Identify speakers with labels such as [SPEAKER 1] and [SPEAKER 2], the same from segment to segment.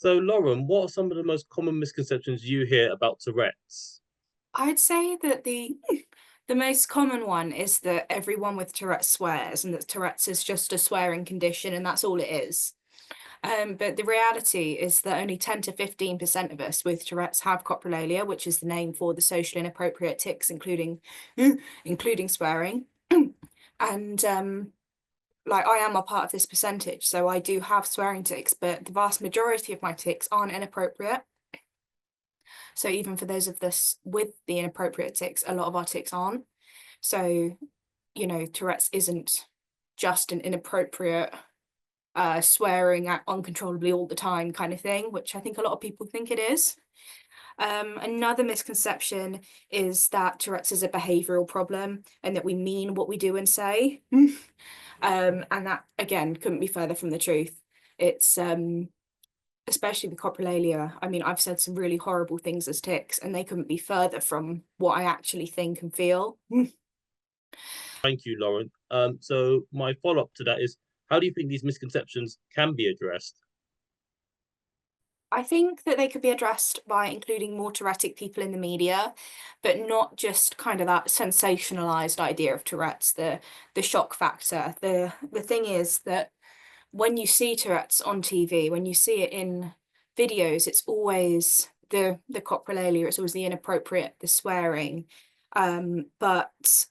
[SPEAKER 1] So, Lauren, what are some of the most common misconceptions you hear about Tourette's?
[SPEAKER 2] I'd say that the most common one is that everyone with Tourette's swears and that Tourette's is just a swearing condition and that's all it is. But the reality is that only 10 to 15% of us with Tourette's have coprolalia, which is the name for the socially inappropriate tics, including swearing. And like I am a part of this percentage, so I do have swearing tics, but the vast majority of my tics aren't inappropriate. So even for those of us with the inappropriate tics, a lot of our tics aren't. So, Tourette's isn't just an inappropriate swearing at uncontrollably all the time kind of thing, which I think a lot of people think it is. Another misconception is that Tourette's is a behavioural problem and that we mean what we do and say. And that, again, couldn't be further from the truth. It's especially with coprolalia. I mean, I've said some really horrible things as tics, and they couldn't be further from what I actually think and feel.
[SPEAKER 1] Thank you, Lauren. So my follow-up to that is, how do you think these misconceptions can be addressed?
[SPEAKER 2] I think that they could be addressed by including more Tourettic people in the media, but not just kind of that sensationalized idea of Tourette's, the shock factor. The thing is that when you see Tourette's on TV, when you see it in videos, it's always the coprolalia, it's always the inappropriate, the swearing. But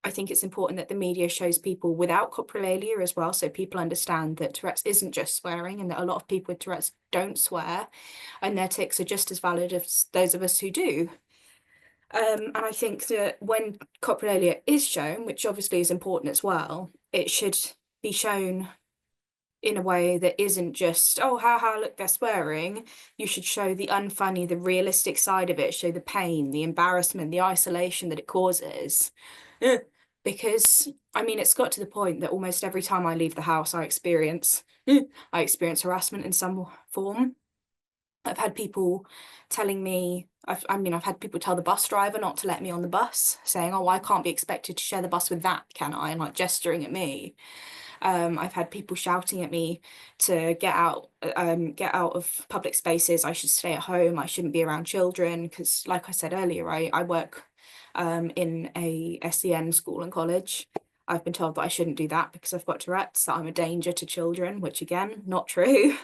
[SPEAKER 2] I think it's important that the media shows people without coprolalia as well, so people understand that Tourette's isn't just swearing and that a lot of people with Tourette's don't swear, and their tics are just as valid as those of us who do. And I think that when coprolalia is shown, which obviously is important as well, it should be shown in a way that isn't just, oh, ha, look, they're swearing. You should show the unfunny, the realistic side of it, show the pain, the embarrassment, the isolation that it causes. Because, I mean, it's got to the point that almost every time I leave the house, I experience harassment in some form. I've had people telling me, I've had people tell the bus driver not to let me on the bus, saying, oh, I can't be expected to share the bus with that, can I? And like gesturing at me. I've had people shouting at me to get out of public spaces. I should stay at home. I shouldn't be around children because, like I said earlier, I work in a SEN school and college. I've been told that I shouldn't do that because I've got Tourette's, that I'm a danger to children, which again, not true.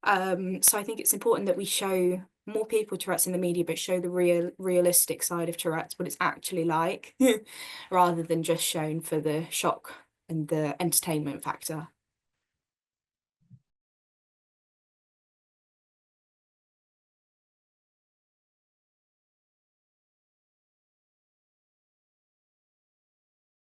[SPEAKER 2] So I think it's important that we show more people Tourette's in the media, but show the realistic side of Tourette's, what it's actually like, rather than just shown for the shock and the entertainment factor.